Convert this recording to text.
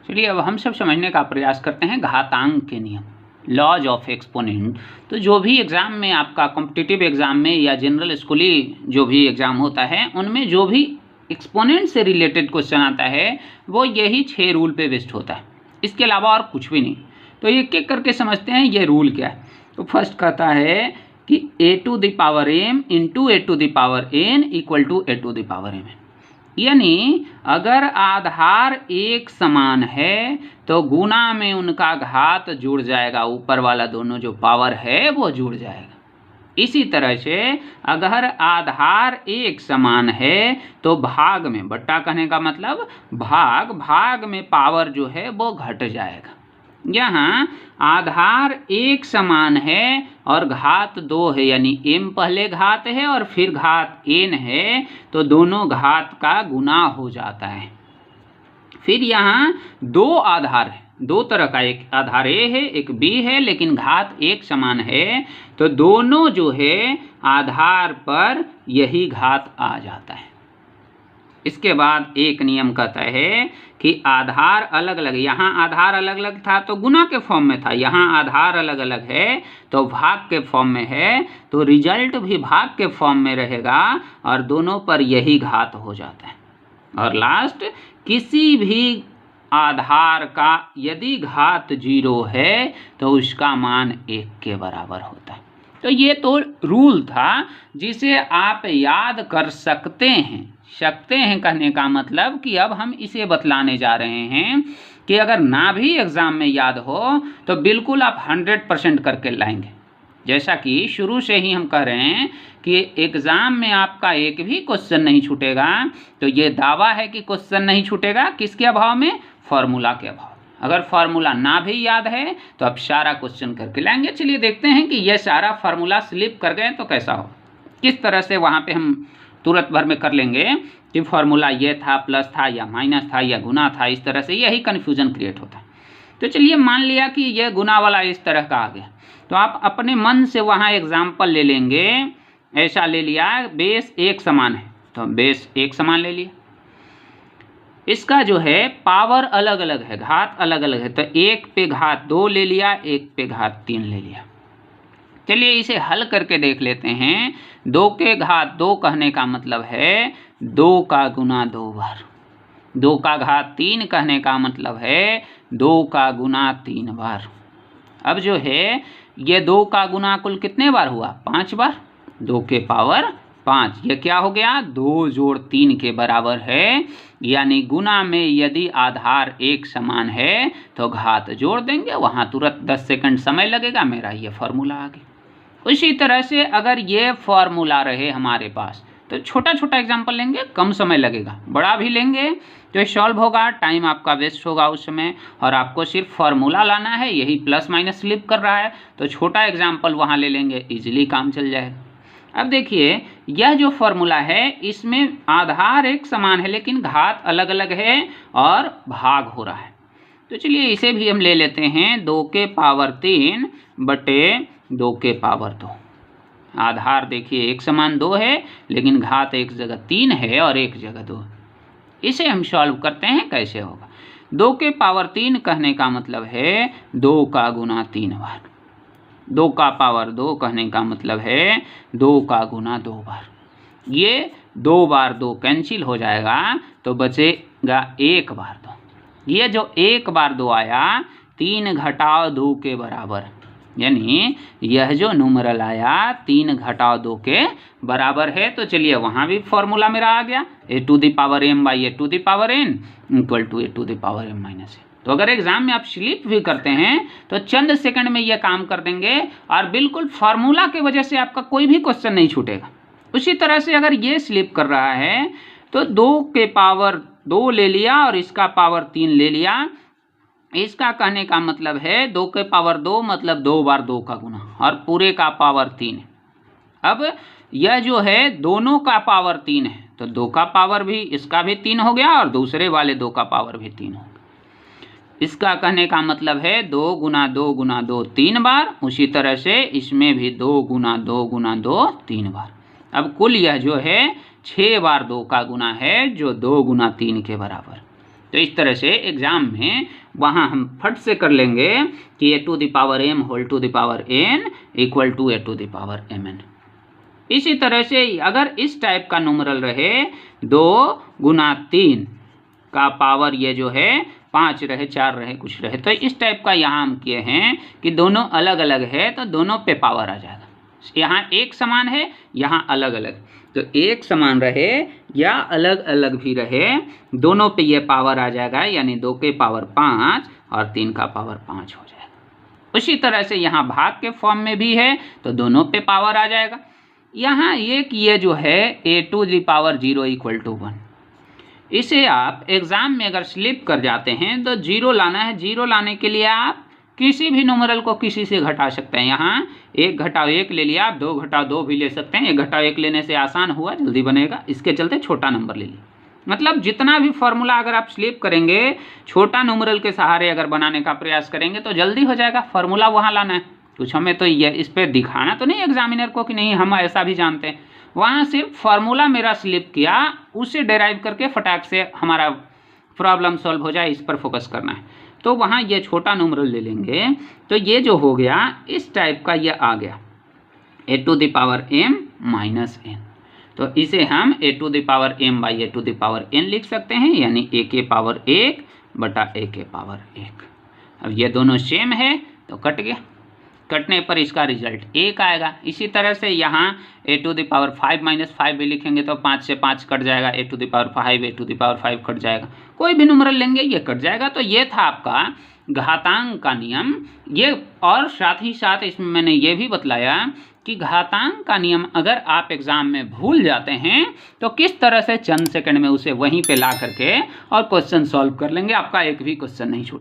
चलिए अब हम सब समझने का प्रयास करते हैं घातांक के नियम, लॉज ऑफ एक्सपोनेंट। तो जो भी एग्ज़ाम में आपका कॉम्पिटिटिव एग्ज़ाम में या जनरल स्कूली जो भी एग्ज़ाम होता है उनमें जो भी एक्सपोनेंट से रिलेटेड क्वेश्चन आता है वो यही 6 रूल पे बेस्ड होता है, इसके अलावा और कुछ भी नहीं। तो एक एक करके समझते हैं ये रूल क्या है। तो फर्स्ट कहता है कि a to the power m into a to the power n equal to a to the power m, यानी अगर आधार एक समान है तो गुना में उनका घात जुड़ जाएगा, ऊपर वाला दोनों जो पावर है वो जुड़ जाएगा। इसी तरह से अगर आधार एक समान है तो भाग में, बट्टा कहने का मतलब भाग में पावर जो है वो घट जाएगा। यहाँ आधार एक समान है और घात 2 है, यानी m पहले घात है और फिर घात n है, तो दोनों घात का गुना हो जाता है। फिर यहाँ 2 आधार है, 2 तरह का, एक आधार a है एक b है, लेकिन घात एक समान है, तो दोनों जो है आधार पर यही घात आ जाता है। इसके बाद एक नियम कहता है कि आधार अलग अलग, यहाँ आधार अलग अलग था तो गुना के फॉर्म में था, यहाँ आधार अलग अलग है तो भाग के फॉर्म में है, तो रिजल्ट भी भाग के फॉर्म में रहेगा और दोनों पर यही घात हो जाता है। और लास्ट, किसी भी आधार का यदि घात 0 है तो उसका मान 1 के बराबर होता है। तो ये तो रूल था जिसे आप याद कर सकते हैं कहने का मतलब कि अब हम इसे बतलाने जा रहे हैं कि अगर ना भी एग्ज़ाम में याद हो तो बिल्कुल आप 100% करके लाएंगे। जैसा कि शुरू से ही हम कह रहे हैं कि एग्ज़ाम में आपका एक भी क्वेश्चन नहीं छूटेगा, तो ये दावा है कि क्वेश्चन नहीं छूटेगा किसके अभाव में? फॉर्मूला के अभाव। अगर फार्मूला ना भी याद है तो आप सारा क्वेश्चन करके लाएंगे। चलिए देखते हैं कि यह सारा फार्मूला स्लिप कर गए तो कैसा हो, किस तरह से वहाँ पे हम तुरंत भर में कर लेंगे कि फार्मूला ये था, प्लस था या माइनस था या गुना था, इस तरह से यही कन्फ्यूजन क्रिएट होता है। तो चलिए मान लिया कि यह गुना वाला इस तरह का आ गया, तो आप अपने मन से वहाँ एग्जाम्पल ले लेंगे। ऐसा ले लिया बेस एक समान है तो बेस एक समान ले लिया, इसका जो है पावर अलग अलग है, घात अलग अलग है, तो 1 पे घात 2 ले लिया, 1 पे घात 3 ले लिया। चलिए इसे हल करके देख लेते हैं। 2 के घात 2 कहने का मतलब है 2 का गुना 2 बार, 2 का घात 3 कहने का मतलब है 2 का गुना 3 बार। अब जो है ये 2 का गुना कुल कितने बार हुआ? 5 बार, 2 के पावर 5। ये क्या हो गया? 2 जोड़ 3 के बराबर है, यानी गुना में यदि आधार एक समान है तो घात जोड़ देंगे, वहाँ तुरंत 10 सेकंड समय लगेगा, मेरा ये फॉर्मूला आ गया। उसी तरह से अगर ये फॉर्मूला रहे हमारे पास तो छोटा छोटा एग्जाम्पल लेंगे, कम समय लगेगा, बड़ा भी लेंगे तो सॉल्व होगा, टाइम आपका वेस्ट होगा उस समय, और आपको सिर्फ फार्मूला लाना है, यही प्लस माइनस स्लिप कर रहा है, तो छोटा एग्जाम्पल वहाँ ले लेंगे, इजीली काम चल जाएगा। अब देखिए यह जो फॉर्मूला है इसमें आधार एक समान है लेकिन घात अलग अलग है और भाग हो रहा है। तो चलिए इसे भी हम ले लेते हैं 2 के पावर 3 बटे 2 के पावर 2। आधार देखिए एक समान 2 है लेकिन घात एक जगह 3 है और एक जगह 2। इसे हम सॉल्व करते हैं, कैसे होगा? 2 के पावर 3 कहने का मतलब है 2 का गुना 3 बार, 2 का पावर 2 कहने का मतलब है 2 का गुना 2 बार। ये 2 बार 2 कैंसिल हो जाएगा तो बचेगा 1 बार 2। ये जो 1 बार 2 आया 3 घटाव 2 के बराबर, यानी यह जो न्यूमरल आया 3 घटाव 2 के बराबर है। तो चलिए वहाँ भी फॉर्मूला मेरा आ गया, a to the power m by a to the power n equal to a to the power m minus a। तो अगर एग्जाम में आप स्लिप भी करते हैं तो चंद सेकंड में यह काम कर देंगे और बिल्कुल फार्मूला की वजह से आपका कोई भी क्वेश्चन नहीं छूटेगा। उसी तरह से अगर ये स्लिप कर रहा है तो 2 के पावर 2 ले लिया और इसका पावर 3 ले लिया, इसका कहने का मतलब है 2 के पावर 2 मतलब 2 बार 2 का गुना और पूरे का पावर 3। अब यह जो है दोनों का पावर 3 है तो 2 का पावर भी इसका भी 3 हो गया और दूसरे वाले 2 का पावर भी 3 हो गया। इसका कहने का मतलब है 2 गुना 2 गुना 2 3 बार, उसी तरह से इसमें भी 2 गुना 2 गुना 2 3 बार। अब कुल यह जो है 6 बार 2 का गुना है जो 2 गुना 3 के बराबर। तो इस तरह से एग्जाम में वहाँ हम फट से कर लेंगे कि a to the power m whole to the power n equal to a to the power mn। इसी तरह से अगर इस टाइप का न्यूमरल रहे 2 गुना 3 का पावर ये जो है 5 रहे 4 रहे कुछ रहे, तो इस टाइप का यहाँ हम किए हैं कि दोनों अलग अलग है तो दोनों पे पावर आ जाएगा। यहाँ एक समान है, यहाँ अलग अलग, तो एक समान रहे या अलग अलग भी रहे दोनों पे ये पावर आ जाएगा, यानी 2 के पावर 5 और 3 का पावर 5 हो जाएगा। उसी तरह से यहाँ भाग के फॉर्म में भी है तो दोनों पे पावर आ जाएगा। यहाँ एक ये जो है a to the power 0 equal to 1, इसे आप एग्ज़ाम में अगर स्लिप कर जाते हैं तो 0 लाना है। 0 लाने के लिए आप किसी भी न्यूमरल को किसी से घटा सकते हैं। यहाँ 1 घटाओ 1 ले लिया, आप 2 घटाओ 2 भी ले सकते हैं। 1 घटाओ 1 लेने से आसान हुआ, जल्दी बनेगा, इसके चलते छोटा नंबर ले लिया। मतलब जितना भी फॉर्मूला अगर आप स्लिप करेंगे, छोटा न्यूमरल के सहारे अगर बनाने का प्रयास करेंगे तो जल्दी हो जाएगा। फॉर्मूला वहाँ लाना है, कुछ हमें तो ये इस पर दिखाना तो नहीं एग्जामिनर को कि नहीं हम ऐसा भी जानते हैं। वहाँ सिर्फ फार्मूला मेरा स्लिप किया, उसे डेराइव करके फटाक से हमारा प्रॉब्लम सॉल्व हो जाए, इस पर फोकस करना है। तो वहाँ ये छोटा न्यूमरल ले लेंगे तो ये जो हो गया इस टाइप का ये आ गया a to the power m minus n। तो इसे हम a to the power m by a to the power n लिख सकते हैं, यानी a के पावर 1 बटा a के पावर 1। अब ये दोनों सेम है तो कट गया, कटने पर इसका रिजल्ट 1 आएगा। इसी तरह से यहाँ a to the power 5 minus 5 भी लिखेंगे तो 5 से 5 कट जाएगा, a to the power 5 a to the power 5 cut जाएगा। कोई भी न्यूमरल लेंगे ये कट जाएगा। तो ये था आपका घातांक का नियम। ये और साथ ही साथ इसमें मैंने ये भी बतलाया कि घातांक का नियम अगर आप एग्जाम में भूल जाते हैं तो किस तरह से चंद सेकंड में उसे वहीं पे ला करके और क्वेश्चन सॉल्व कर लेंगे, आपका एक भी क्वेश्चन नहीं छूट।